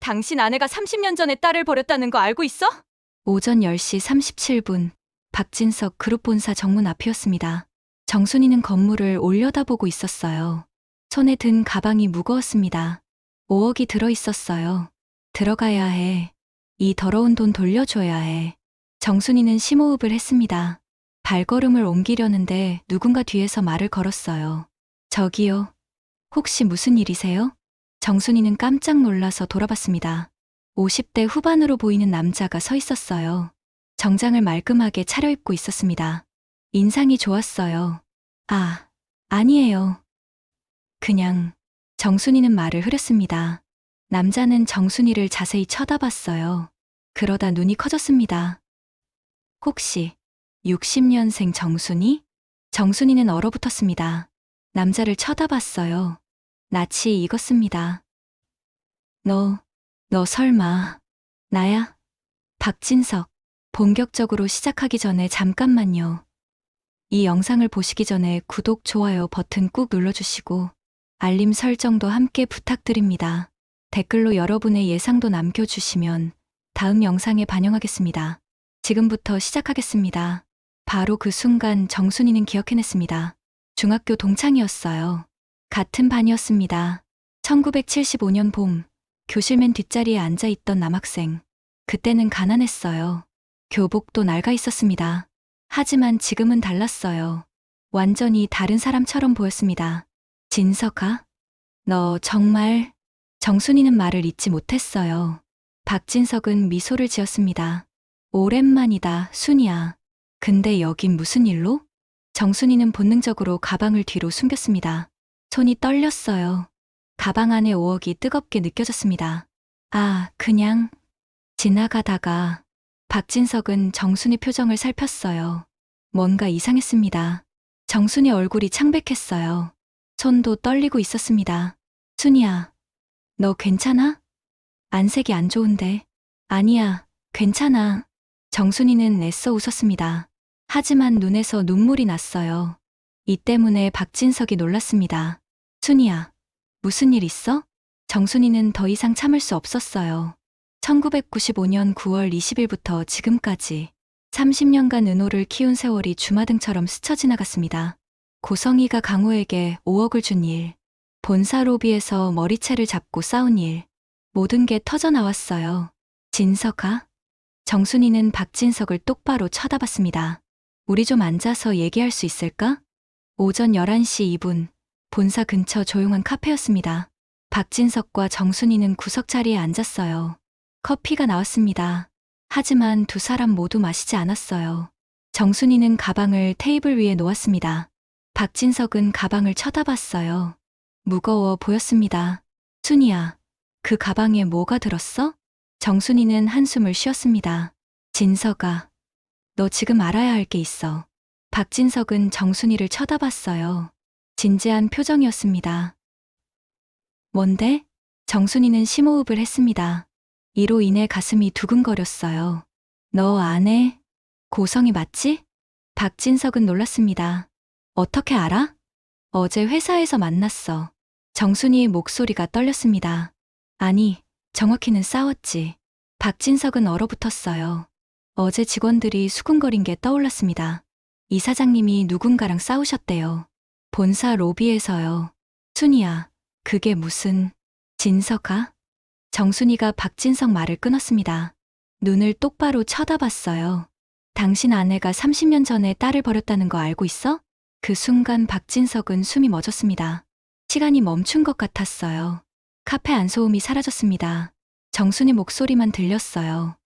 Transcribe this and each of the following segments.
당신 아내가 30년 전에 딸을 버렸다는 거 알고 있어? 오전 10시 37분, 박진석 그룹 본사 정문 앞이었습니다. 정순이는 건물을 올려다보고 있었어요. 손에 든 가방이 무거웠습니다. 5억이 들어있었어요. 들어가야 해. 이 더러운 돈 돌려줘야 해. 정순이는 심호흡을 했습니다. 발걸음을 옮기려는데 누군가 뒤에서 말을 걸었어요. 저기요. 혹시 무슨 일이세요? 정순이는 깜짝 놀라서 돌아봤습니다. 50대 후반으로 보이는 남자가 서 있었어요. 정장을 말끔하게 차려입고 있었습니다. 인상이 좋았어요. 아, 아니에요. 그냥 정순이는 말을 흐렸습니다. 남자는 정순이를 자세히 쳐다봤어요. 그러다 눈이 커졌습니다. 혹시 60년생 정순이? 정순이는 얼어붙었습니다. 남자를 쳐다봤어요. 낯이 익었습니다. 너 설마 나야? 박진석. 본격적으로 시작하기 전에 잠깐만요. 이 영상을 보시기 전에 구독, 좋아요 버튼 꾹 눌러주시고 알림 설정도 함께 부탁드립니다. 댓글로 여러분의 예상도 남겨주시면 다음 영상에 반영하겠습니다. 지금부터 시작하겠습니다. 바로 그 순간 정순이는 기억해냈습니다. 중학교 동창이었어요. 같은 반이었습니다. 1975년 봄, 교실 맨 뒷자리에 앉아있던 남학생. 그때는 가난했어요. 교복도 낡아 있었습니다. 하지만 지금은 달랐어요. 완전히 다른 사람처럼 보였습니다. 진석아, 너 정말... 정순이는 말을 잇지 못했어요. 박진석은 미소를 지었습니다. 오랜만이다, 순이야. 근데 여긴 무슨 일로? 정순이는 본능적으로 가방을 뒤로 숨겼습니다. 손이 떨렸어요. 가방 안에 5억이 뜨겁게 느껴졌습니다. 아, 그냥... 지나가다가 박진석은 정순이 표정을 살폈어요. 뭔가 이상했습니다. 정순이 얼굴이 창백했어요. 손도 떨리고 있었습니다. 순이야, 너 괜찮아? 안색이 안 좋은데. 아니야, 괜찮아. 정순이는 애써 웃었습니다. 하지만 눈에서 눈물이 났어요. 이 때문에 박진석이 놀랐습니다. 순이야, 무슨 일 있어? 정순이는 더 이상 참을 수 없었어요. 1995년 9월 20일부터 지금까지 30년간 은호를 키운 세월이 주마등처럼 스쳐 지나갔습니다. 고성이가 강호에게 5억을 준 일, 본사 로비에서 머리채를 잡고 싸운 일, 모든 게 터져 나왔어요. 진석아? 정순이는 박진석을 똑바로 쳐다봤습니다. 우리 좀 앉아서 얘기할 수 있을까? 오전 11시 2분, 본사 근처 조용한 카페였습니다. 박진석과 정순이는 구석 자리에 앉았어요. 커피가 나왔습니다. 하지만 두 사람 모두 마시지 않았어요. 정순이는 가방을 테이블 위에 놓았습니다. 박진석은 가방을 쳐다봤어요. 무거워 보였습니다. 순이야, 그 가방에 뭐가 들었어? 정순이는 한숨을 쉬었습니다. 진석아, 너 지금 알아야 할 게 있어. 박진석은 정순이를 쳐다봤어요. 진지한 표정이었습니다. 뭔데? 정순이는 심호흡을 했습니다. 이로 인해 가슴이 두근거렸어요. 너 아내? 고성이 맞지? 박진석은 놀랐습니다. 어떻게 알아? 어제 회사에서 만났어. 정순이의 목소리가 떨렸습니다. 아니, 정확히는 싸웠지. 박진석은 얼어붙었어요. 어제 직원들이 수군거린 게 떠올랐습니다. 이 사장님이 누군가랑 싸우셨대요. 본사 로비에서요. 순이야, 그게 무슨... 진석아? 정순이가 박진석 말을 끊었습니다. 눈을 똑바로 쳐다봤어요. 당신 아내가 30년 전에 딸을 버렸다는 거 알고 있어? 그 순간 박진석은 숨이 멎었습니다. 시간이 멈춘 것 같았어요. 카페 안소음이 사라졌습니다. 정순이 목소리만 들렸어요.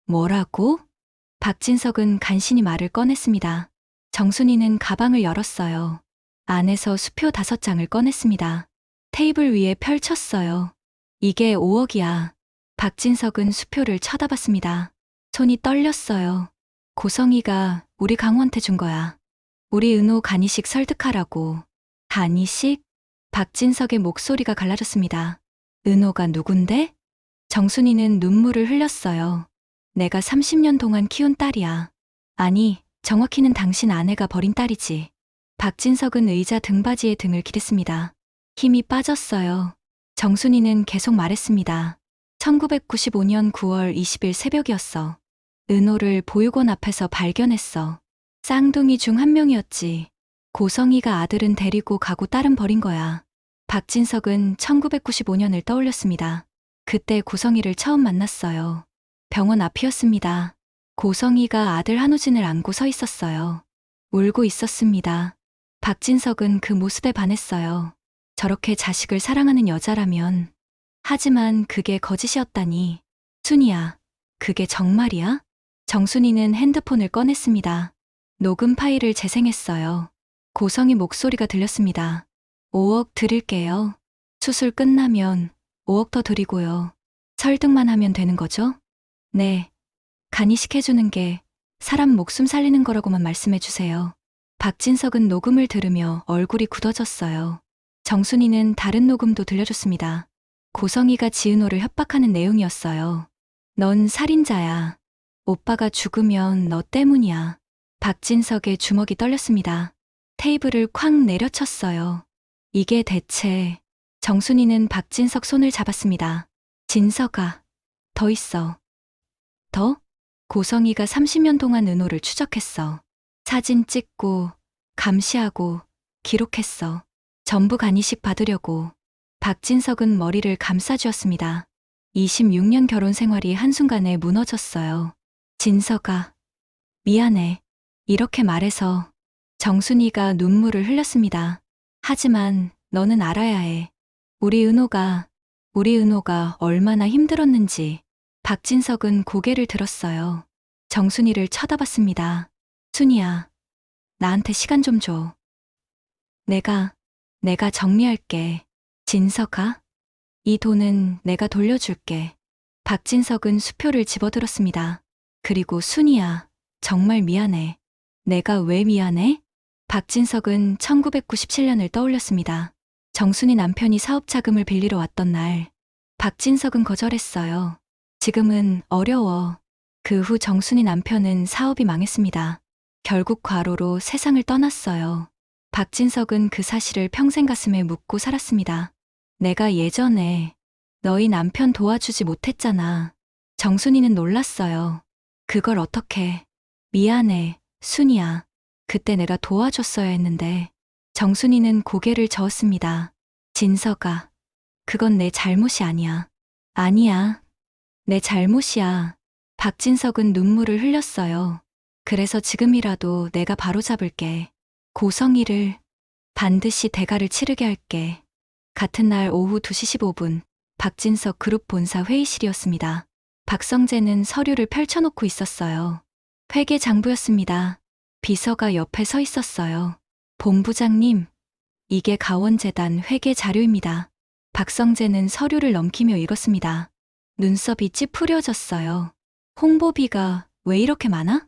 뭐라고? 박진석은 간신히 말을 꺼냈습니다. 정순이는 가방을 열었어요. 안에서 수표 5장을 꺼냈습니다. 테이블 위에 펼쳤어요. 이게 5억이야. 박진석은 수표를 쳐다봤습니다. 손이 떨렸어요. 고성이가 우리 강호한테 준 거야. 우리 은호 간이식 설득하라고. 간이식? 박진석의 목소리가 갈라졌습니다. 은호가 누군데? 정순이는 눈물을 흘렸어요. 내가 30년 동안 키운 딸이야. 아니, 정확히는 당신 아내가 버린 딸이지. 박진석은 의자 등받이에 등을 기댔습니다. 힘이 빠졌어요. 정순이는 계속 말했습니다. 1995년 9월 20일 새벽이었어. 은호를 보육원 앞에서 발견했어. 쌍둥이 중 한 명이었지. 고성이가 아들은 데리고 가고 딸은 버린 거야. 박진석은 1995년을 떠올렸습니다. 그때 고성이를 처음 만났어요. 병원 앞이었습니다. 고성이가 아들 한우진을 안고 서 있었어요. 울고 있었습니다. 박진석은 그 모습에 반했어요. 저렇게 자식을 사랑하는 여자라면. 하지만 그게 거짓이었다니. 순이야, 그게 정말이야? 정순이는 핸드폰을 꺼냈습니다. 녹음 파일을 재생했어요. 고성이 목소리가 들렸습니다. 5억 드릴게요. 수술 끝나면 5억 더 드리고요. 설득만 하면 되는 거죠? 네. 간이식해주는 게 사람 목숨 살리는 거라고만 말씀해 주세요. 박진석은 녹음을 들으며 얼굴이 굳어졌어요. 정순이는 다른 녹음도 들려줬습니다. 고성이가 지은호를 협박하는 내용이었어요. 넌 살인자야. 오빠가 죽으면 너 때문이야. 박진석의 주먹이 떨렸습니다. 테이블을 쾅 내려쳤어요. 이게 대체... 정순이는 박진석 손을 잡았습니다. 진석아, 더 있어. 더? 고성이가 30년 동안 은호를 추적했어. 사진 찍고, 감시하고, 기록했어. 전부 간이식 받으려고. 박진석은 머리를 감싸주었습니다. 26년 결혼 생활이 한순간에 무너졌어요. 진석아, 미안해. 이렇게 말해서 정순이가 눈물을 흘렸습니다. 하지만 너는 알아야 해. 우리 은호가 얼마나 힘들었는지. 박진석은 고개를 들었어요. 정순이를 쳐다봤습니다. 순이야, 나한테 시간 좀 줘. 내가 정리할게. 진석아, 이 돈은 내가 돌려줄게. 박진석은 수표를 집어들었습니다. 그리고 순이야, 정말 미안해. 내가 왜 미안해? 박진석은 1997년을 떠올렸습니다. 정순이 남편이 사업 자금을 빌리러 왔던 날. 박진석은 거절했어요. 지금은 어려워. 그 후 정순이 남편은 사업이 망했습니다. 결국 과로로 세상을 떠났어요. 박진석은 그 사실을 평생 가슴에 묻고 살았습니다. 내가 예전에 너희 남편 도와주지 못했잖아. 정순이는 놀랐어요. 그걸 어떻게... 미안해, 순이야. 그때 내가 도와줬어야 했는데. 정순이는 고개를 저었습니다. 진석아, 그건 내 잘못이 아니야. 아니야. 내 잘못이야. 박진석은 눈물을 흘렸어요. 그래서 지금이라도 내가 바로잡을게. 고성이를 반드시 대가를 치르게 할게. 같은 날 오후 2시 15분, 박진석 그룹 본사 회의실이었습니다. 박성재는 서류를 펼쳐놓고 있었어요. 회계장부였습니다. 비서가 옆에 서 있었어요. 본부장님, 이게 가원재단 회계 자료입니다. 박성재는 서류를 넘기며 읽었습니다. 눈썹이 찌푸려졌어요. 홍보비가 왜 이렇게 많아?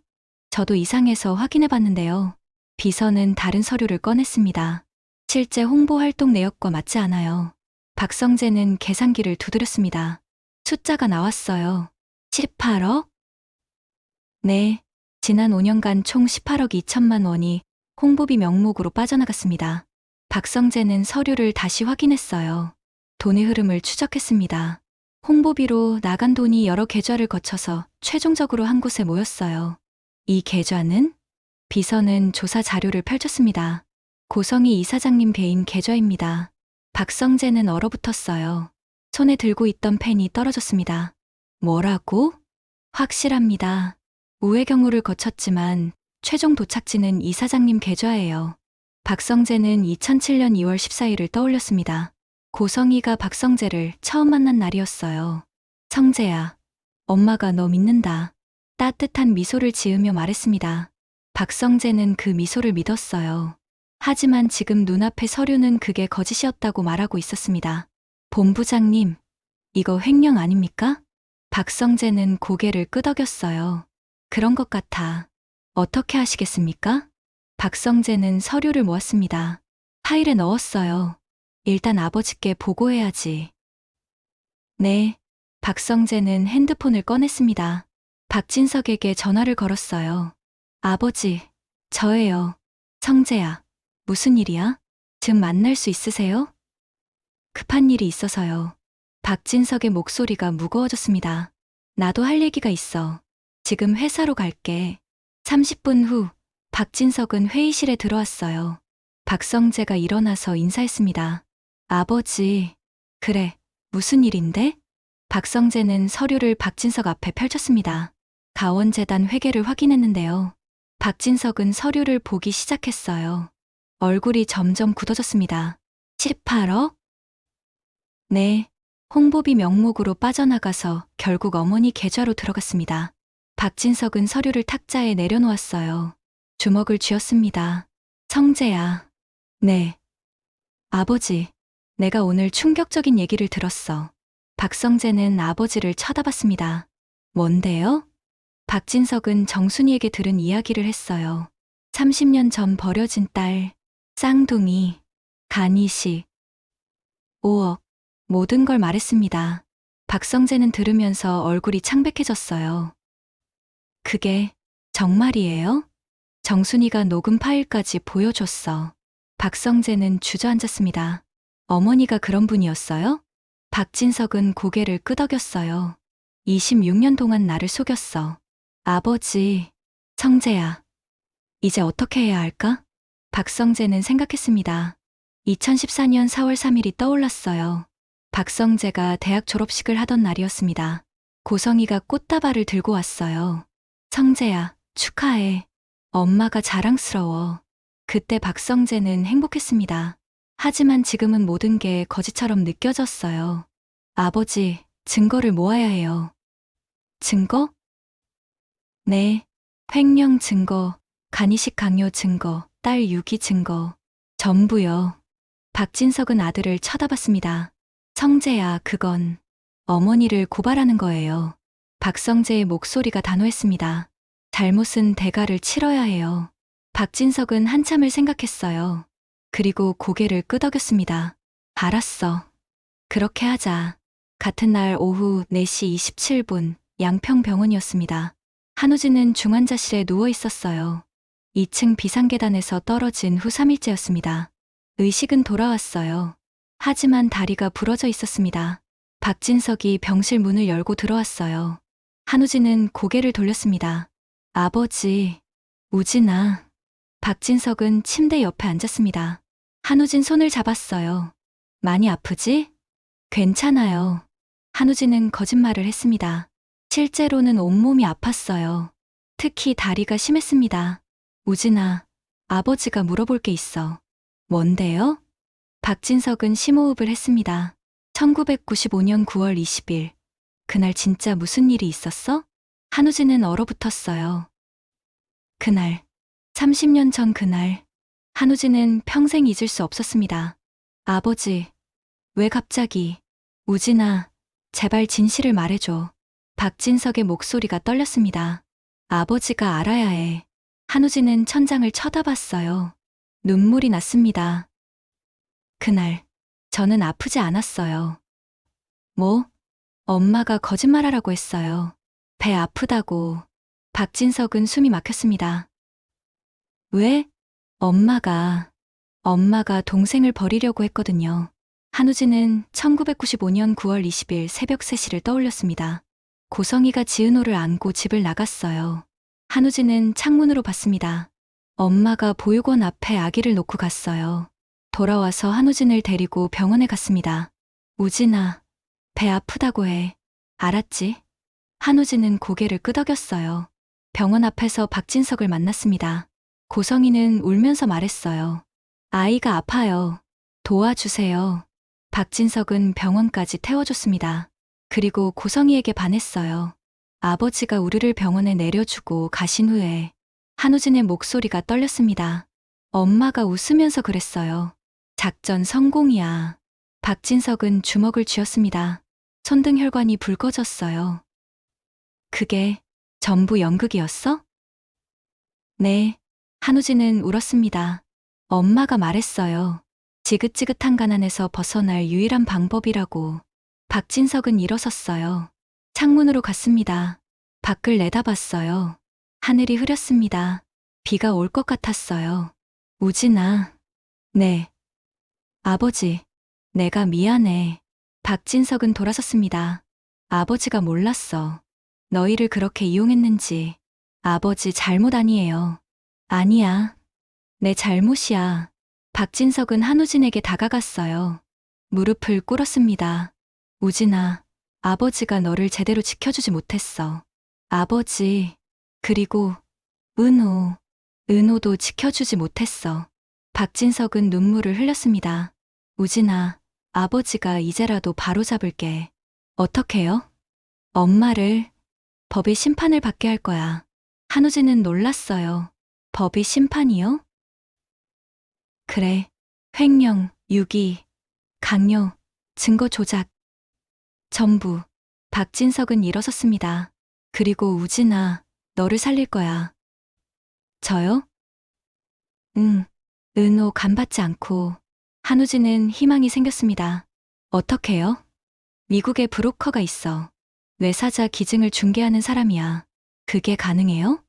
저도 이상해서 확인해 봤는데요. 비서는 다른 서류를 꺼냈습니다. 실제 홍보 활동 내역과 맞지 않아요. 박성재는 계산기를 두드렸습니다. 숫자가 나왔어요. 18억? 네, 지난 5년간 총 18억 2천만 원이 홍보비 명목으로 빠져나갔습니다. 박성재는 서류를 다시 확인했어요. 돈의 흐름을 추적했습니다. 홍보비로 나간 돈이 여러 계좌를 거쳐서 최종적으로 한 곳에 모였어요. 이 계좌는? 비서는 조사 자료를 펼쳤습니다. 고성희 이사장님 배임 계좌입니다. 박성재는 얼어붙었어요. 손에 들고 있던 펜이 떨어졌습니다. 뭐라고? 확실합니다. 우회 경우를 거쳤지만 최종 도착지는 이사장님 계좌예요. 박성재는 2007년 2월 14일을 떠올렸습니다. 고성희가 박성재를 처음 만난 날이었어요. 성재야, 엄마가 너 믿는다. 따뜻한 미소를 지으며 말했습니다. 박성재는 그 미소를 믿었어요. 하지만 지금 눈앞의 서류는 그게 거짓이었다고 말하고 있었습니다. 본부장님, 이거 횡령 아닙니까? 박성재는 고개를 끄덕였어요. 그런 것 같아. 어떻게 하시겠습니까? 박성재는 서류를 모았습니다. 파일에 넣었어요. 일단 아버지께 보고해야지. 네. 박성재는 핸드폰을 꺼냈습니다. 박진석에게 전화를 걸었어요. 아버지, 저예요. 성재야, 무슨 일이야? 좀 만날 수 있으세요? 급한 일이 있어서요. 박진석의 목소리가 무거워졌습니다. 나도 할 얘기가 있어. 지금 회사로 갈게. 30분 후 박진석은 회의실에 들어왔어요. 박성재가 일어나서 인사했습니다. 아버지, 그래, 무슨 일인데? 박성재는 서류를 박진석 앞에 펼쳤습니다. 가원재단 회계를 확인했는데요. 박진석은 서류를 보기 시작했어요. 얼굴이 점점 굳어졌습니다. 18억? 네. 홍보비 명목으로 빠져나가서 결국 어머니 계좌로 들어갔습니다. 박진석은 서류를 탁자에 내려놓았어요. 주먹을 쥐었습니다. 성재야. 네. 아버지, 내가 오늘 충격적인 얘기를 들었어. 박성재는 아버지를 쳐다봤습니다. 뭔데요? 박진석은 정순이에게 들은 이야기를 했어요. 30년 전 버려진 딸, 쌍둥이, 간이식, 5억, 모든 걸 말했습니다. 박성재는 들으면서 얼굴이 창백해졌어요. 그게 정말이에요? 정순이가 녹음 파일까지 보여줬어. 박성재는 주저앉았습니다. 어머니가 그런 분이었어요? 박진석은 고개를 끄덕였어요. 26년 동안 나를 속였어. 아버지, 성재야. 이제 어떻게 해야 할까? 박성재는 생각했습니다. 2014년 4월 3일이 떠올랐어요. 박성재가 대학 졸업식을 하던 날이었습니다. 고성이가 꽃다발을 들고 왔어요. 성재야, 축하해. 엄마가 자랑스러워. 그때 박성재는 행복했습니다. 하지만 지금은 모든 게 거짓처럼 느껴졌어요. 아버지, 증거를 모아야 해요. 증거? 네. 횡령 증거, 간이식 강요 증거, 딸 유기 증거. 전부요. 박진석은 아들을 쳐다봤습니다. 성재야, 그건 어머니를 고발하는 거예요. 박성재의 목소리가 단호했습니다. 잘못은 대가를 치러야 해요. 박진석은 한참을 생각했어요. 그리고 고개를 끄덕였습니다. 알았어. 그렇게 하자. 같은 날 오후 4시 27분 양평병원이었습니다. 한우진은 중환자실에 누워 있었어요. 2층 비상계단에서 떨어진 후 3일째였습니다. 의식은 돌아왔어요. 하지만 다리가 부러져 있었습니다. 박진석이 병실 문을 열고 들어왔어요. 한우진은 고개를 돌렸습니다. 아버지, 우진아. 박진석은 침대 옆에 앉았습니다. 한우진 손을 잡았어요. 많이 아프지? 괜찮아요. 한우진은 거짓말을 했습니다. 실제로는 온몸이 아팠어요. 특히 다리가 심했습니다. 우진아, 아버지가 물어볼 게 있어. 뭔데요? 박진석은 심호흡을 했습니다. 1995년 9월 20일. 그날 진짜 무슨 일이 있었어? 한우진은 얼어붙었어요. 그날, 30년 전 그날, 한우진은 평생 잊을 수 없었습니다. 아버지, 왜 갑자기? 우진아, 제발 진실을 말해줘. 박진석의 목소리가 떨렸습니다. 아버지가 알아야 해. 한우진은 천장을 쳐다봤어요. 눈물이 났습니다. 그날, 저는 아프지 않았어요. 뭐? 엄마가 거짓말하라고 했어요. 배 아프다고. 박진석은 숨이 막혔습니다. 왜? 엄마가 동생을 버리려고 했거든요. 한우진은 1995년 9월 20일 새벽 3시를 떠올렸습니다. 고성이가 지은호를 안고 집을 나갔어요. 한우진은 창문으로 봤습니다. 엄마가 보육원 앞에 아기를 놓고 갔어요. 돌아와서 한우진을 데리고 병원에 갔습니다. 우진아, 배 아프다고 해. 알았지? 한우진은 고개를 끄덕였어요. 병원 앞에서 박진석을 만났습니다. 고성이는 울면서 말했어요. 아이가 아파요. 도와주세요. 박진석은 병원까지 태워줬습니다. 그리고 고성이에게 반했어요. 아버지가 우리를 병원에 내려주고 가신 후에 한우진의 목소리가 떨렸습니다. 엄마가 웃으면서 그랬어요. 작전 성공이야. 박진석은 주먹을 쥐었습니다. 손등혈관이 붉어졌어요. 그게 전부 연극이었어? 네. 한우진은 울었습니다. 엄마가 말했어요. 지긋지긋한 가난에서 벗어날 유일한 방법이라고. 박진석은 일어섰어요. 창문으로 갔습니다. 밖을 내다봤어요. 하늘이 흐렸습니다. 비가 올 것 같았어요. 우진아. 네. 아버지, 내가 미안해. 박진석은 돌아섰습니다. 아버지가 몰랐어. 너희를 그렇게 이용했는지. 아버지 잘못 아니에요. 아니야. 내 잘못이야. 박진석은 한우진에게 다가갔어요. 무릎을 꿇었습니다. 우진아, 아버지가 너를 제대로 지켜주지 못했어. 아버지, 그리고 은호도 지켜주지 못했어. 박진석은 눈물을 흘렸습니다. 우진아, 아버지가 이제라도 바로잡을게. 어떻게요? 엄마를 법의 심판을 받게 할 거야. 한우진은 놀랐어요. 법의 심판이요? 그래. 횡령, 유기, 강요, 증거 조작. 전부. 박진석은 일어섰습니다. 그리고 우진아, 너를 살릴 거야. 저요? 응. 은호 간받지 않고. 한우진은 희망이 생겼습니다. 어떻게요? 미국에 브로커가 있어. 뇌사자 기증을 중개하는 사람이야. 그게 가능해요?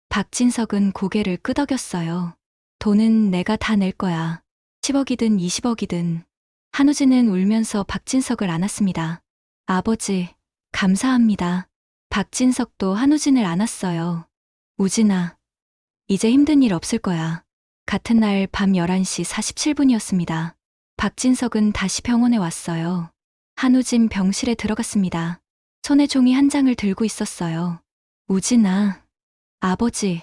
박진석은 고개를 끄덕였어요. 돈은 내가 다 낼 거야. 10억이든 20억이든. 한우진은 울면서 박진석을 안았습니다. 아버지, 감사합니다. 박진석도 한우진을 안았어요. 우진아, 이제 힘든 일 없을 거야. 같은 날 밤 11시 47분이었습니다. 박진석은 다시 병원에 왔어요. 한우진 병실에 들어갔습니다. 손에 종이 한 장을 들고 있었어요. 우진아, 아버지,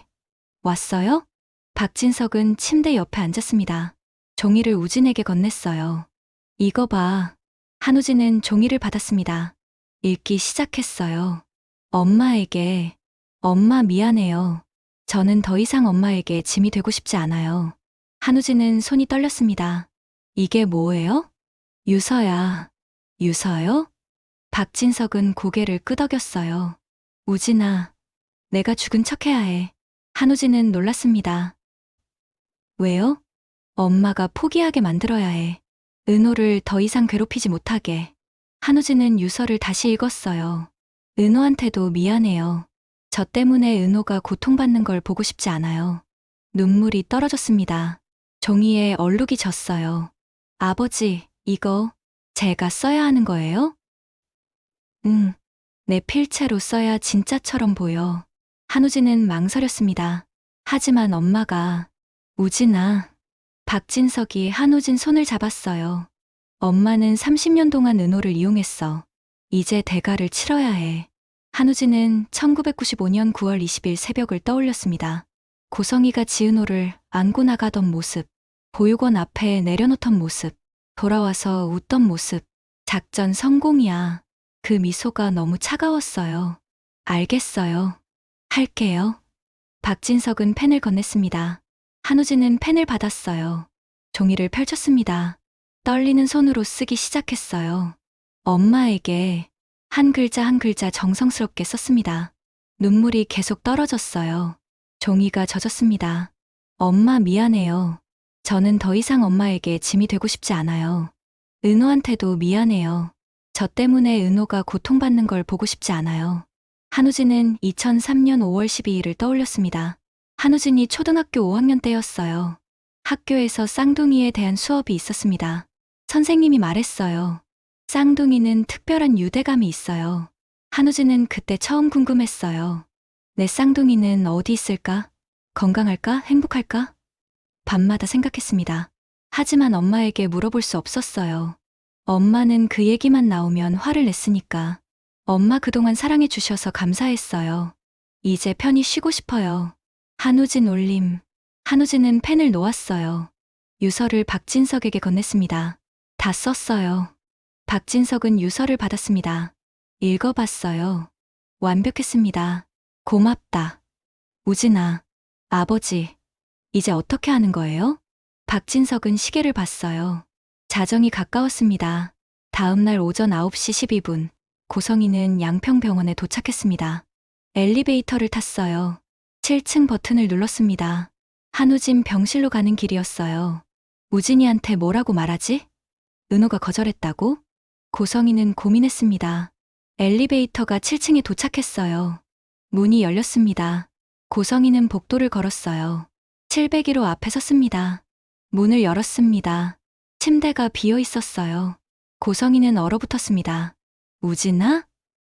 왔어요? 박진석은 침대 옆에 앉았습니다. 종이를 우진에게 건넸어요. 이거 봐. 한우진은 종이를 받았습니다. 읽기 시작했어요. 엄마에게, 엄마 미안해요. 저는 더 이상 엄마에게 짐이 되고 싶지 않아요. 한우진은 손이 떨렸습니다. 이게 뭐예요? 유서야. 유서요? 박진석은 고개를 끄덕였어요. 우진아, 내가 죽은 척해야 해. 한우진은 놀랐습니다. 왜요? 엄마가 포기하게 만들어야 해. 은호를 더 이상 괴롭히지 못하게. 한우진은 유서를 다시 읽었어요. 은호한테도 미안해요. 저 때문에 은호가 고통받는 걸 보고 싶지 않아요. 눈물이 떨어졌습니다. 종이에 얼룩이 졌어요. 아버지, 이거 제가 써야 하는 거예요? 응, 내 필체로 써야 진짜처럼 보여. 한우진은 망설였습니다. 하지만 엄마가, 우진아. 박진석이 한우진 손을 잡았어요. 엄마는 30년 동안 은호를 이용했어. 이제 대가를 치러야 해. 한우진은 1995년 9월 20일 새벽을 떠올렸습니다. 고성이가 지은호를 안고 나가던 모습, 보육원 앞에 내려놓던 모습, 돌아와서 웃던 모습. 작전 성공이야. 그 미소가 너무 차가웠어요. 알겠어요. 할게요. 박진석은 펜을 건넸습니다. 한우진은 펜을 받았어요. 종이를 펼쳤습니다. 떨리는 손으로 쓰기 시작했어요. 엄마에게 한 글자 한 글자 정성스럽게 썼습니다. 눈물이 계속 떨어졌어요. 종이가 젖었습니다. 엄마 미안해요. 저는 더 이상 엄마에게 짐이 되고 싶지 않아요. 은호한테도 미안해요. 저 때문에 은호가 고통받는 걸 보고 싶지 않아요. 한우진은 2003년 5월 12일을 떠올렸습니다. 한우진이 초등학교 5학년 때였어요. 학교에서 쌍둥이에 대한 수업이 있었습니다. 선생님이 말했어요. 쌍둥이는 특별한 유대감이 있어요. 한우진은 그때 처음 궁금했어요. 내 쌍둥이는 어디 있을까? 건강할까? 행복할까? 밤마다 생각했습니다. 하지만 엄마에게 물어볼 수 없었어요. 엄마는 그 얘기만 나오면 화를 냈으니까. 엄마 그동안 사랑해 주셔서 감사했어요. 이제 편히 쉬고 싶어요. 한우진 올림. 한우진은 펜을 놓았어요. 유서를 박진석에게 건넸습니다. 다 썼어요. 박진석은 유서를 받았습니다. 읽어봤어요. 완벽했습니다. 고맙다. 우진아, 아버지, 이제 어떻게 하는 거예요? 박진석은 시계를 봤어요. 자정이 가까웠습니다. 다음 날 오전 9시 12분, 고성이는 양평병원에 도착했습니다. 엘리베이터를 탔어요. 7층 버튼을 눌렀습니다. 한우진 병실로 가는 길이었어요. 우진이한테 뭐라고 말하지? 은호가 거절했다고? 고성이는 고민했습니다. 엘리베이터가 7층에 도착했어요. 문이 열렸습니다. 고성이는 복도를 걸었어요. 701호 앞에 섰습니다. 문을 열었습니다. 침대가 비어 있었어요. 고성이는 얼어붙었습니다. 우진아?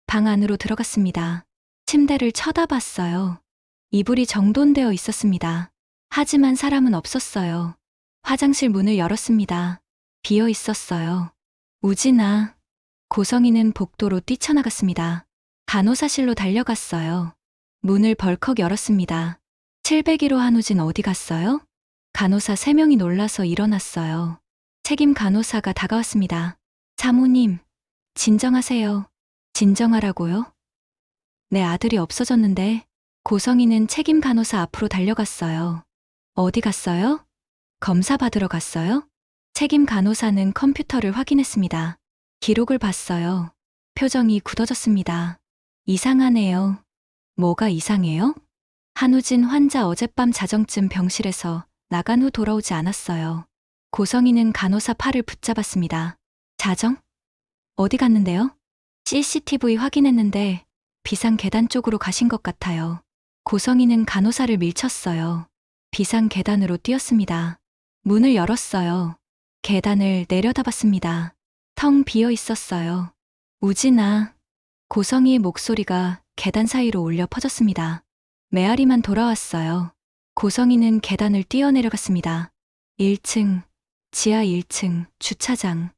방 안으로 들어갔습니다. 침대를 쳐다봤어요. 이불이 정돈되어 있었습니다. 하지만 사람은 없었어요. 화장실 문을 열었습니다. 비어 있었어요. 우진아. 고성이는 복도로 뛰쳐나갔습니다. 간호사실로 달려갔어요. 문을 벌컥 열었습니다. 701호 한우진 어디 갔어요? 간호사 3명이 놀라서 일어났어요. 책임 간호사가 다가왔습니다. 사모님, 진정하세요. 진정하라고요? 내 아들이 없어졌는데. 고성이는 책임 간호사 앞으로 달려갔어요. 어디 갔어요? 검사 받으러 갔어요? 책임 간호사는 컴퓨터를 확인했습니다. 기록을 봤어요. 표정이 굳어졌습니다. 이상하네요. 뭐가 이상해요? 한우진 환자 어젯밤 자정쯤 병실에서 나간 후 돌아오지 않았어요. 고성이는 간호사 팔을 붙잡았습니다. 자정? 어디 갔는데요? CCTV 확인했는데 비상 계단 쪽으로 가신 것 같아요. 고성이는 간호사를 밀쳤어요. 비상 계단으로 뛰었습니다. 문을 열었어요. 계단을 내려다봤습니다. 텅 비어 있었어요. 우진아. 고성이의 목소리가 계단 사이로 울려 퍼졌습니다. 메아리만 돌아왔어요. 고성이는 계단을 뛰어내려갔습니다. 1층, 지하 1층, 주차장.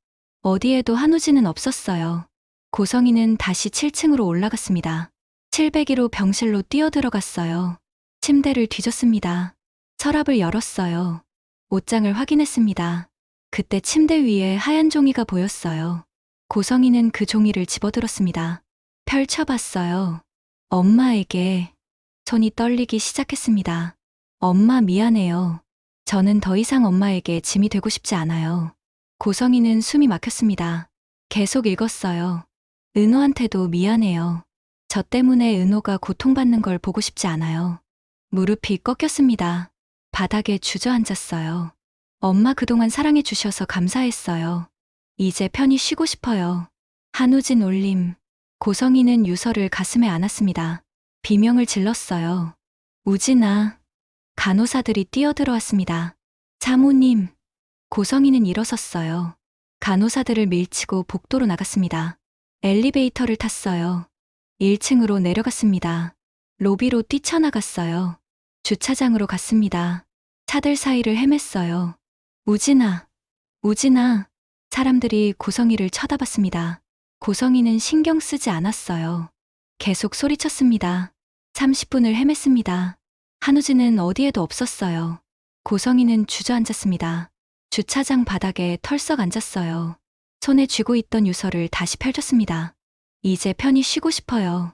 어디에도 한우진은 없었어요. 고성이는 다시 7층으로 올라갔습니다. 701호 병실로 뛰어들어갔어요. 침대를 뒤졌습니다. 서랍을 열었어요. 옷장을 확인했습니다. 그때 침대 위에 하얀 종이가 보였어요. 고성이는 그 종이를 집어들었습니다. 펼쳐봤어요. 엄마에게. 손이 떨리기 시작했습니다. 엄마 미안해요. 저는 더 이상 엄마에게 짐이 되고 싶지 않아요. 고성이는 숨이 막혔습니다. 계속 읽었어요. 은호한테도 미안해요. 저 때문에 은호가 고통받는 걸 보고 싶지 않아요. 무릎이 꺾였습니다. 바닥에 주저앉았어요. 엄마 그동안 사랑해 주셔서 감사했어요. 이제 편히 쉬고 싶어요. 한우진 울림. 고성이는 유서를 가슴에 안았습니다. 비명을 질렀어요. 우진아. 간호사들이 뛰어들어왔습니다. 사모님. 고성이는 일어섰어요. 간호사들을 밀치고 복도로 나갔습니다. 엘리베이터를 탔어요. 1층으로 내려갔습니다. 로비로 뛰쳐나갔어요. 주차장으로 갔습니다. 차들 사이를 헤맸어요. 우진아. 우진아. 사람들이 고성이를 쳐다봤습니다. 고성이는 신경 쓰지 않았어요. 계속 소리쳤습니다. 30분을 헤맸습니다. 한우진은 어디에도 없었어요. 고성이는 주저앉았습니다. 주차장 바닥에 털썩 앉았어요. 손에 쥐고 있던 유서를 다시 펼쳤습니다. 이제 편히 쉬고 싶어요.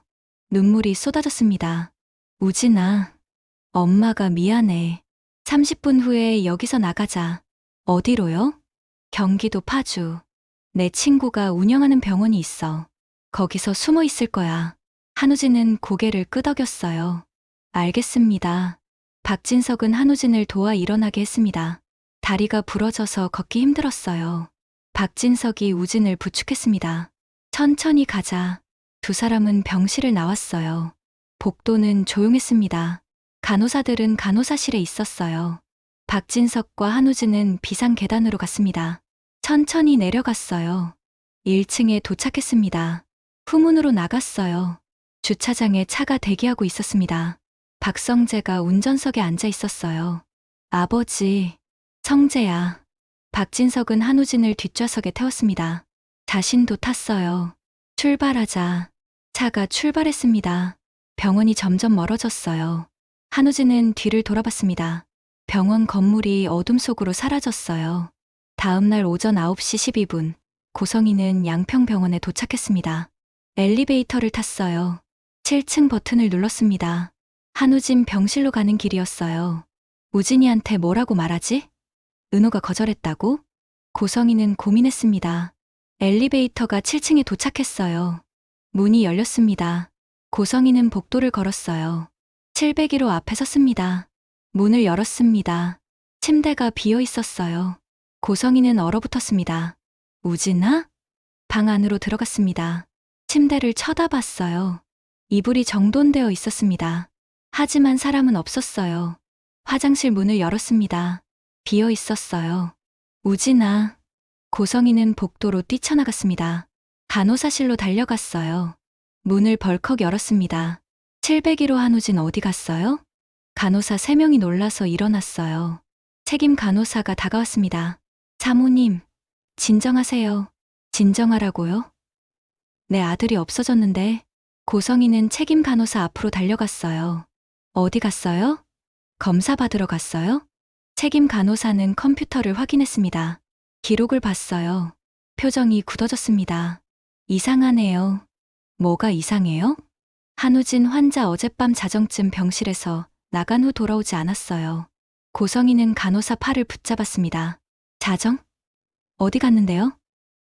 눈물이 쏟아졌습니다. 우진아. 엄마가 미안해. 30분 후에 여기서 나가자. 어디로요? 경기도 파주. 내 친구가 운영하는 병원이 있어. 거기서 숨어 있을 거야. 한우진은 고개를 끄덕였어요. 알겠습니다. 박진석은 한우진을 도와 일어나게 했습니다. 다리가 부러져서 걷기 힘들었어요. 박진석이 우진을 부축했습니다. 천천히 가자. 두 사람은 병실을 나왔어요. 복도는 조용했습니다. 간호사들은 간호사실에 있었어요. 박진석과 한우진은 비상 계단으로 갔습니다. 천천히 내려갔어요. 1층에 도착했습니다. 후문으로 나갔어요. 주차장에 차가 대기하고 있었습니다. 박성재가 운전석에 앉아 있었어요. 아버지, 성재야. 박진석은 한우진을 뒷좌석에 태웠습니다. 자신도 탔어요. 출발하자. 차가 출발했습니다. 병원이 점점 멀어졌어요. 한우진은 뒤를 돌아봤습니다. 병원 건물이 어둠 속으로 사라졌어요. 다음 날 오전 9시 12분, 고성이는 양평병원에 도착했습니다. 엘리베이터를 탔어요. 7층 버튼을 눌렀습니다. 한우진 병실로 가는 길이었어요. 우진이한테 뭐라고 말하지? 은호가 거절했다고? 고성이는 고민했습니다. 엘리베이터가 7층에 도착했어요. 문이 열렸습니다. 고성이는 복도를 걸었어요. 701호 앞에 섰습니다. 문을 열었습니다. 침대가 비어 있었어요. 고성이는 얼어붙었습니다. 우진아? 방 안으로 들어갔습니다. 침대를 쳐다봤어요. 이불이 정돈되어 있었습니다. 하지만 사람은 없었어요. 화장실 문을 열었습니다. 비어 있었어요. 우진아. 고성이는 복도로 뛰쳐나갔습니다. 간호사실로 달려갔어요. 문을 벌컥 열었습니다. 701호 한우진 어디 갔어요? 간호사 3명이 놀라서 일어났어요. 책임 간호사가 다가왔습니다. 사모님, 진정하세요. 진정하라고요? 내 아들이 없어졌는데. 고성이는 책임 간호사 앞으로 달려갔어요. 어디 갔어요? 검사 받으러 갔어요? 책임 간호사는 컴퓨터를 확인했습니다. 기록을 봤어요. 표정이 굳어졌습니다. 이상하네요. 뭐가 이상해요? 한우진 환자 어젯밤 자정쯤 병실에서 나간 후 돌아오지 않았어요. 고성이는 간호사 팔을 붙잡았습니다. 자정? 어디 갔는데요?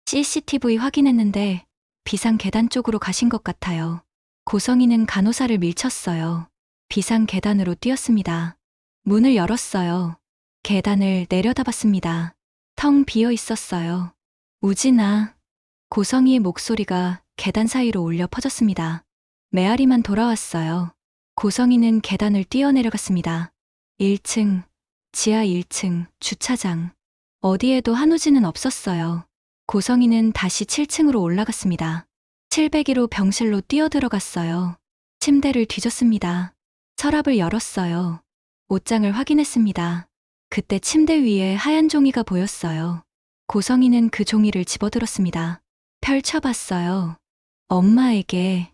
CCTV 확인했는데 비상 계단 쪽으로 가신 것 같아요. 고성이는 간호사를 밀쳤어요. 비상 계단으로 뛰었습니다. 문을 열었어요. 계단을 내려다봤습니다. 텅 비어 있었어요. 우진아. 고성이의 목소리가 계단 사이로 울려 퍼졌습니다. 메아리만 돌아왔어요. 고성이는 계단을 뛰어내려갔습니다. 1층, 지하 1층, 주차장. 어디에도 한우진은 없었어요. 고성이는 다시 7층으로 올라갔습니다. 701호 병실로 뛰어들어갔어요. 침대를 뒤졌습니다. 서랍을 열었어요. 옷장을 확인했습니다. 그때 침대 위에 하얀 종이가 보였어요. 고성이는 그 종이를 집어들었습니다. 펼쳐봤어요. 엄마에게.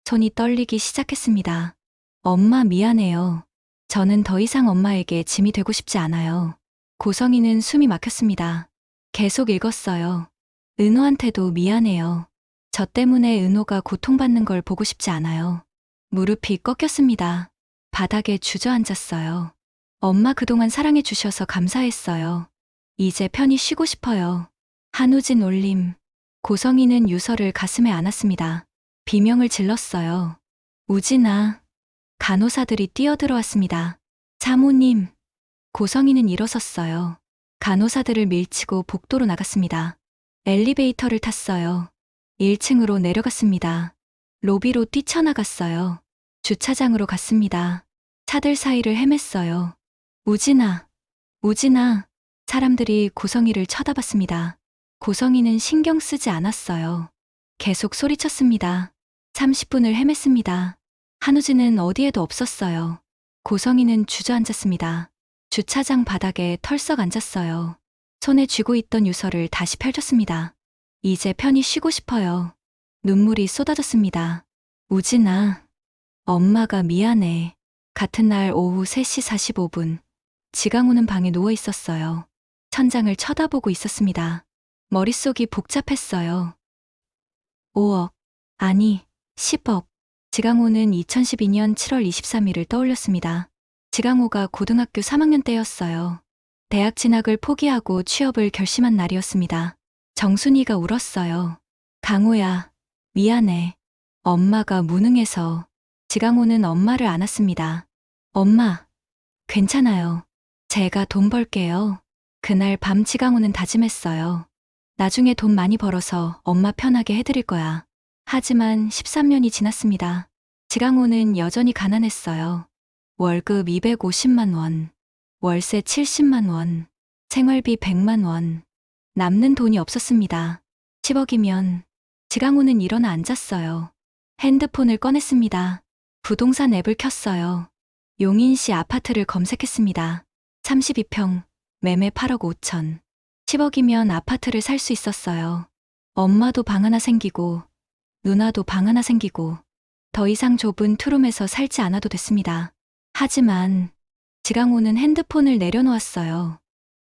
손이 떨리기 시작했습니다. 엄마 미안해요. 저는 더 이상 엄마에게 짐이 되고 싶지 않아요. 고성이는 숨이 막혔습니다. 계속 읽었어요. 은호한테도 미안해요. 저 때문에 은호가 고통받는 걸 보고 싶지 않아요. 무릎이 꺾였습니다. 바닥에 주저앉았어요. 엄마 그동안 사랑해 주셔서 감사했어요. 이제 편히 쉬고 싶어요. 한우진 올림. 고성이는 유서를 가슴에 안았습니다. 비명을 질렀어요. 우진아. 간호사들이 뛰어들어왔습니다. 사모님. 고성이는 일어섰어요. 간호사들을 밀치고 복도로 나갔습니다. 엘리베이터를 탔어요. 1층으로 내려갔습니다. 로비로 뛰쳐나갔어요. 주차장으로 갔습니다. 차들 사이를 헤맸어요. 우진아, 우진아. 사람들이 고성이를 쳐다봤습니다. 고성이는 신경 쓰지 않았어요. 계속 소리쳤습니다. 30분을 헤맸습니다. 한우진은 어디에도 없었어요. 고성이는 주저앉았습니다. 주차장 바닥에 털썩 앉았어요. 손에 쥐고 있던 유서를 다시 펼쳤습니다. 이제 편히 쉬고 싶어요. 눈물이 쏟아졌습니다. 우진아, 엄마가 미안해. 같은 날 오후 3시 45분, 지강호는 방에 누워 있었어요. 천장을 쳐다보고 있었습니다. 머릿속이 복잡했어요. 5억, 아니, 10억. 지강호는 2012년 7월 23일을 떠올렸습니다. 지강호가 고등학교 3학년 때였어요. 대학 진학을 포기하고 취업을 결심한 날이었습니다. 정순이가 울었어요. 강호야, 미안해. 엄마가 무능해서. 지강호는 엄마를 안았습니다. 엄마, 괜찮아요. 제가 돈 벌게요. 그날 밤 지강호는 다짐했어요. 나중에 돈 많이 벌어서 엄마 편하게 해드릴 거야. 하지만 13년이 지났습니다. 지강호는 여전히 가난했어요. 월급 250만 원, 월세 70만 원, 생활비 100만 원. 남는 돈이 없었습니다. 10억이면. 지강호는 일어나 앉았어요. 핸드폰을 꺼냈습니다. 부동산 앱을 켰어요. 용인시 아파트를 검색했습니다. 32평, 매매 8억 5천. 10억이면 아파트를 살 수 있었어요. 엄마도 방 하나 생기고, 누나도 방 하나 생기고, 더 이상 좁은 투룸에서 살지 않아도 됐습니다. 하지만 지강호는 핸드폰을 내려놓았어요.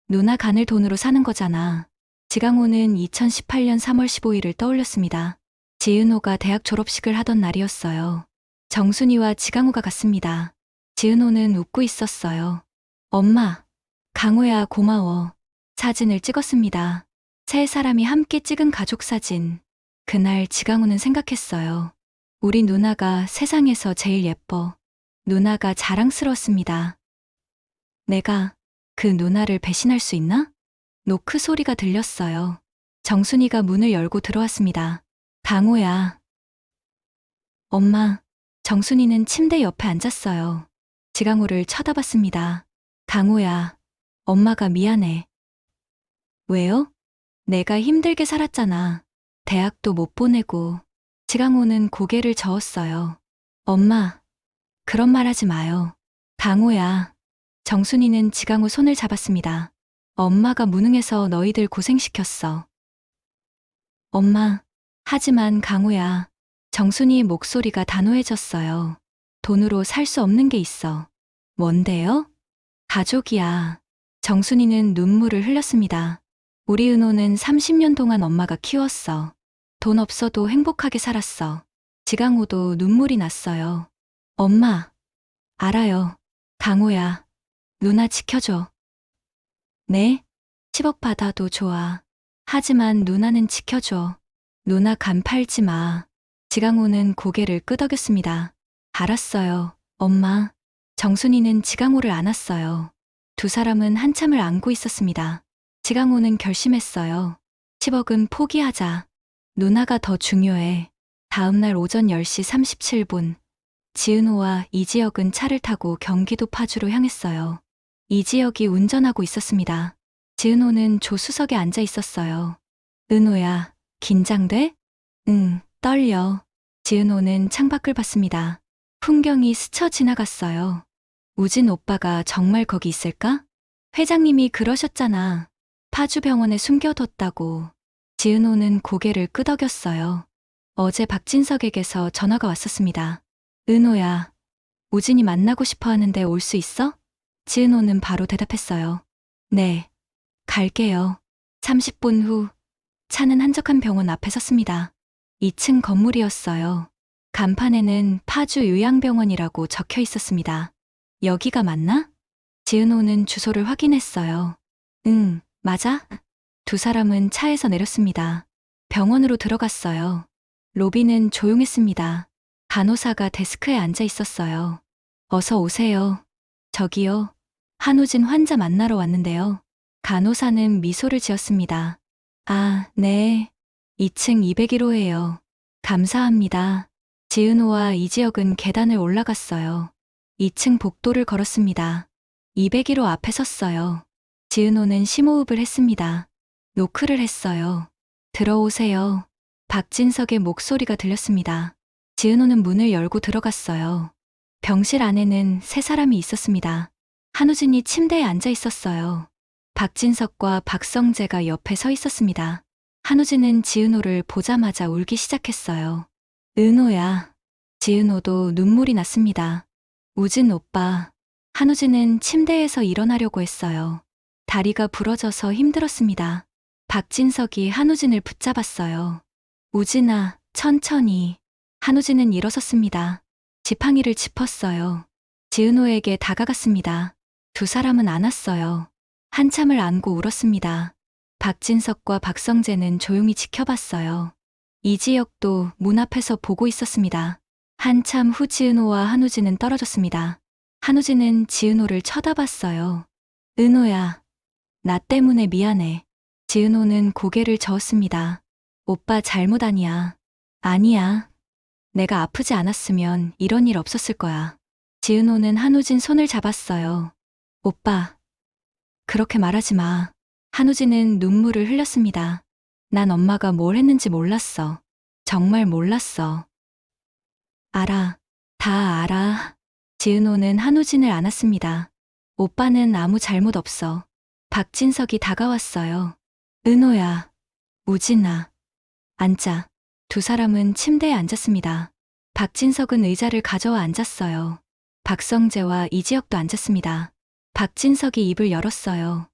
누나 간을 돈으로 사는 거잖아. 지강호는 2018년 3월 15일을 떠올렸습니다. 지은호가 대학 졸업식을 하던 날이었어요. 정순이와 지강호가 갔습니다. 지은호는 웃고 있었어요. 엄마, 강호야 고마워. 사진을 찍었습니다. 세 사람이 함께 찍은 가족 사진. 그날 지강호는 생각했어요. 우리 누나가 세상에서 제일 예뻐. 누나가 자랑스러웠습니다. 내가 그 누나를 배신할 수 있나? 노크 소리가 들렸어요. 정순이가 문을 열고 들어왔습니다. 강호야. 엄마. 정순이는 침대 옆에 앉았어요. 지강호를 쳐다봤습니다. 강호야. 엄마가 미안해. 왜요? 내가 힘들게 살았잖아. 대학도 못 보내고. 지강호는 고개를 저었어요. 엄마, 그런 말 하지 마요. 강호야. 정순이는 지강호 손을 잡았습니다. 엄마가 무능해서 너희들 고생시켰어. 엄마, 하지만 강호야. 정순이의 목소리가 단호해졌어요. 돈으로 살 수 없는 게 있어. 뭔데요? 가족이야. 정순이는 눈물을 흘렸습니다. 우리 은호는 30년 동안 엄마가 키웠어. 돈 없어도 행복하게 살았어. 지강호도 눈물이 났어요. 엄마, 알아요. 강호야, 누나 지켜줘. 네? 10억 받아도 좋아. 하지만 누나는 지켜줘. 누나 간 팔지 마. 지강호는 고개를 끄덕였습니다. 알았어요, 엄마. 정순이는 지강호를 안았어요. 두 사람은 한참을 안고 있었습니다. 지강호는 결심했어요. 10억은 포기하자. 누나가 더 중요해. 다음날 오전 10시 37분. 지은호와 이지혁은 차를 타고 경기도 파주로 향했어요. 이지혁이 운전하고 있었습니다. 지은호는 조수석에 앉아 있었어요. 은호야, 긴장돼? 응, 떨려. 지은호는 창밖을 봤습니다. 풍경이 스쳐 지나갔어요. 우진 오빠가 정말 거기 있을까? 회장님이 그러셨잖아. 파주병원에 숨겨뒀다고. 지은호는 고개를 끄덕였어요. 어제 박진석에게서 전화가 왔었습니다. 은호야, 우진이 만나고 싶어 하는데 올 수 있어? 지은호는 바로 대답했어요. 네, 갈게요. 30분 후, 차는 한적한 병원 앞에 섰습니다. 2층 건물이었어요. 간판에는 파주 요양병원이라고 적혀 있었습니다. 여기가 맞나? 지은호는 주소를 확인했어요. 응, 맞아? 두 사람은 차에서 내렸습니다. 병원으로 들어갔어요. 로비는 조용했습니다. 간호사가 데스크에 앉아 있었어요. 어서 오세요. 저기요. 한우진 환자 만나러 왔는데요. 간호사는 미소를 지었습니다. 아, 네. 2층 201호예요. 감사합니다. 지은호와 이지혁은 계단을 올라갔어요. 2층 복도를 걸었습니다. 201호 앞에 섰어요. 지은호는 심호흡을 했습니다. 노크를 했어요. 들어오세요. 박진석의 목소리가 들렸습니다. 지은호는 문을 열고 들어갔어요. 병실 안에는 세 사람이 있었습니다. 한우진이 침대에 앉아 있었어요. 박진석과 박성재가 옆에 서 있었습니다. 한우진은 지은호를 보자마자 울기 시작했어요. 은호야. 지은호도 눈물이 났습니다. 우진 오빠. 한우진은 침대에서 일어나려고 했어요. 다리가 부러져서 힘들었습니다. 박진석이 한우진을 붙잡았어요. 우진아, 천천히. 한우진은 일어섰습니다. 지팡이를 짚었어요. 지은호에게 다가갔습니다. 두 사람은 안았어요. 한참을 안고 울었습니다. 박진석과 박성재는 조용히 지켜봤어요. 이지혁도 문 앞에서 보고 있었습니다. 한참 후 지은호와 한우진은 떨어졌습니다. 한우진은 지은호를 쳐다봤어요. 은호야, 나 때문에 미안해. 지은호는 고개를 저었습니다. 오빠 잘못 아니야. 아니야. 내가 아프지 않았으면 이런 일 없었을 거야. 지은호는 한우진 손을 잡았어요. 오빠, 그렇게 말하지 마. 한우진은 눈물을 흘렸습니다. 난 엄마가 뭘 했는지 몰랐어. 정말 몰랐어. 알아. 다 알아. 지은호는 한우진을 안았습니다. 오빠는 아무 잘못 없어. 박진석이 다가왔어요. 은호야, 우진아, 앉자. 두 사람은 침대에 앉았습니다. 박진석은 의자를 가져와 앉았어요. 박성재와 이지혁도 앉았습니다. 박진석이 입을 열었어요.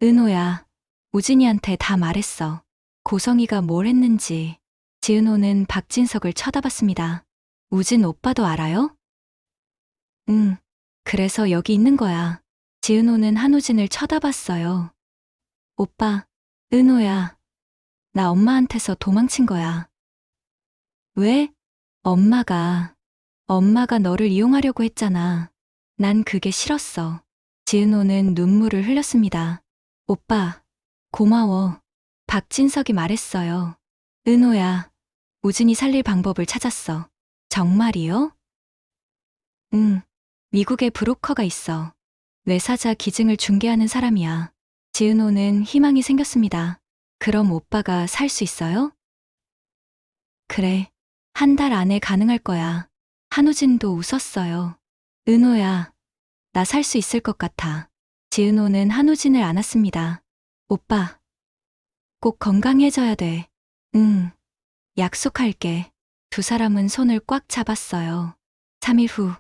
은호야, 우진이한테 다 말했어. 고성이가 뭘 했는지. 지은호는 박진석을 쳐다봤습니다. 우진 오빠도 알아요? 응, 그래서 여기 있는 거야. 지은호는 한우진을 쳐다봤어요. 오빠, 은호야, 나 엄마한테서 도망친 거야. 왜? 엄마가 너를 이용하려고 했잖아. 난 그게 싫었어. 지은호는 눈물을 흘렸습니다. 오빠, 고마워. 박진석이 말했어요. 은호야, 우진이 살릴 방법을 찾았어. 정말이요? 응, 미국에 브로커가 있어. 뇌사자 기증을 중개하는 사람이야. 지은호는 희망이 생겼습니다. 그럼 오빠가 살 수 있어요? 그래. 한 달 안에 가능할 거야. 한우진도 웃었어요. 은호야, 나 살 수 있을 것 같아. 지은호는 한우진을 안았습니다. 오빠, 꼭 건강해져야 돼. 응, 약속할게. 두 사람은 손을 꽉 잡았어요. 3일 후,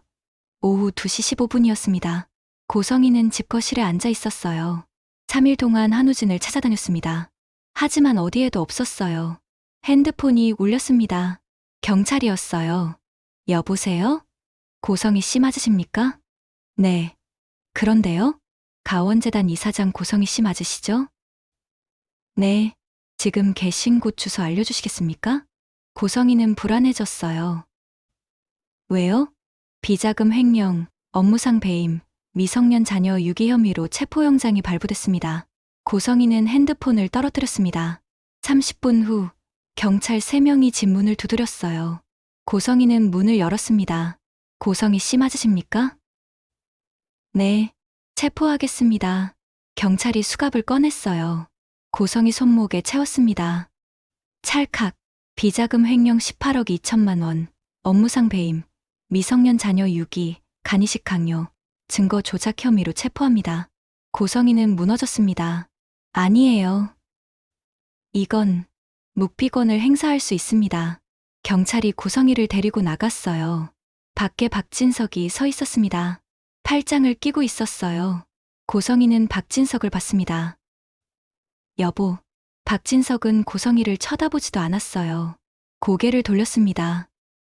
오후 2시 15분이었습니다. 고성이는 집거실에 앉아 있었어요. 3일 동안 한우진을 찾아다녔습니다. 하지만 어디에도 없었어요. 핸드폰이 울렸습니다. 경찰이었어요. 여보세요? 고성희 씨 맞으십니까? 네. 그런데요? 가원재단 이사장 고성희 씨 맞으시죠? 네. 지금 계신 곳 주소 알려주시겠습니까? 고성희는 불안해졌어요. 왜요? 비자금 횡령, 업무상 배임, 미성년 자녀 유기 혐의로 체포영장이 발부됐습니다. 고성희는 핸드폰을 떨어뜨렸습니다. 30분 후 경찰 3명이 집 문을 두드렸어요. 고성희는 문을 열었습니다. 고성희 씨 맞으십니까? 네, 체포하겠습니다. 경찰이 수갑을 꺼냈어요. 고성희 손목에 채웠습니다. 찰칵, 비자금 횡령 18억 2천만 원, 업무상 배임, 미성년 자녀 유기, 간이식 강요, 증거 조작 혐의로 체포합니다. 고성희는 무너졌습니다. 아니에요. 이건 묵비권을 행사할 수 있습니다. 경찰이 고성희를 데리고 나갔어요. 밖에 박진석이 서 있었습니다. 팔짱을 끼고 있었어요. 고성희는 박진석을 봤습니다. 여보, 박진석은 고성희를 쳐다보지도 않았어요. 고개를 돌렸습니다.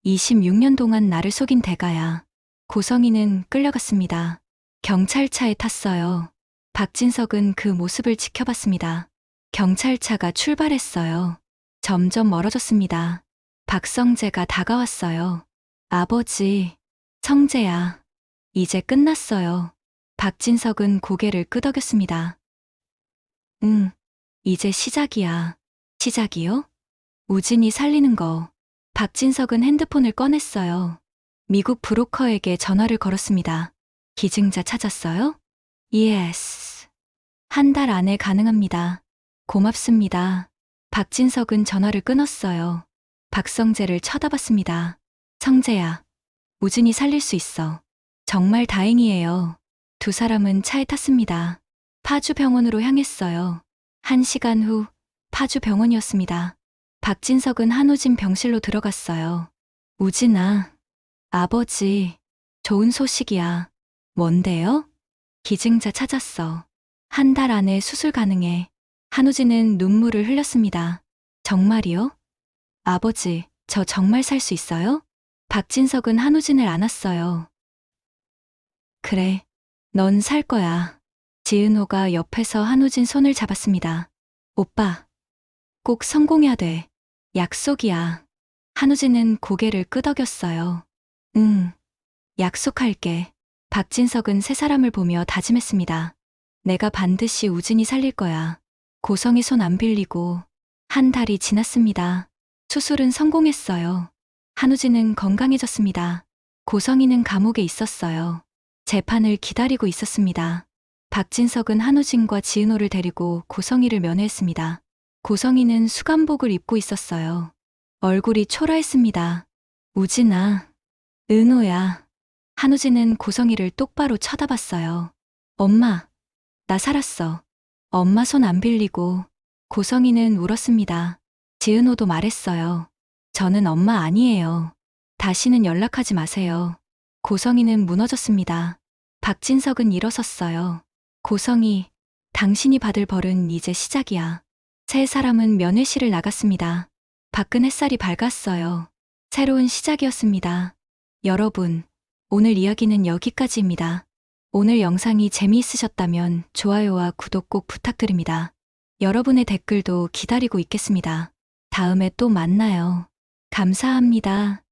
26년 동안 나를 속인 대가야. 고성희는 끌려갔습니다. 경찰차에 탔어요. 박진석은 그 모습을 지켜봤습니다. 경찰차가 출발했어요. 점점 멀어졌습니다. 박성재가 다가왔어요. 아버지, 성재야. 이제 끝났어요. 박진석은 고개를 끄덕였습니다. 응, 이제 시작이야. 시작이요? 우진이 살리는 거. 박진석은 핸드폰을 꺼냈어요. 미국 브로커에게 전화를 걸었습니다. 기증자 찾았어요? 예스. 한 달 안에 가능합니다. 고맙습니다. 박진석은 전화를 끊었어요. 박성재를 쳐다봤습니다. 성재야, 우진이 살릴 수 있어. 정말 다행이에요. 두 사람은 차에 탔습니다. 파주병원으로 향했어요. 1시간 후 파주병원이었습니다. 박진석은 한우진 병실로 들어갔어요. 우진아, 아버지, 좋은 소식이야. 뭔데요? 기증자 찾았어. 한 달 안에 수술 가능해. 한우진은 눈물을 흘렸습니다. 정말이요? 아버지, 저 정말 살 수 있어요? 박진석은 한우진을 안았어요. 그래, 넌 살 거야. 지은호가 옆에서 한우진 손을 잡았습니다. 오빠, 꼭 성공해야 돼. 약속이야. 한우진은 고개를 끄덕였어요. 응, 약속할게. 박진석은 세 사람을 보며 다짐했습니다. 내가 반드시 우진이 살릴 거야. 고성희 손 안 빌리고. 한 달이 지났습니다. 수술은 성공했어요. 한우진은 건강해졌습니다. 고성희는 감옥에 있었어요. 재판을 기다리고 있었습니다. 박진석은 한우진과 지은호를 데리고 고성희를 면회했습니다. 고성희는 수감복을 입고 있었어요. 얼굴이 초라했습니다. 우진아, 은호야. 한우진은 고성희를 똑바로 쳐다봤어요. 엄마, 나 살았어. 엄마 손 안 빌리고. 고성희는 울었습니다. 지은호도 말했어요. 저는 엄마 아니에요. 다시는 연락하지 마세요. 고성희는 무너졌습니다. 박진석은 일어섰어요. 고성희, 당신이 받을 벌은 이제 시작이야. 세 사람은 면회실을 나갔습니다. 밖은 햇살이 밝았어요. 새로운 시작이었습니다. 여러분, 오늘 이야기는 여기까지입니다. 오늘 영상이 재미있으셨다면 좋아요와 구독 꼭 부탁드립니다. 여러분의 댓글도 기다리고 있겠습니다. 다음에 또 만나요. 감사합니다.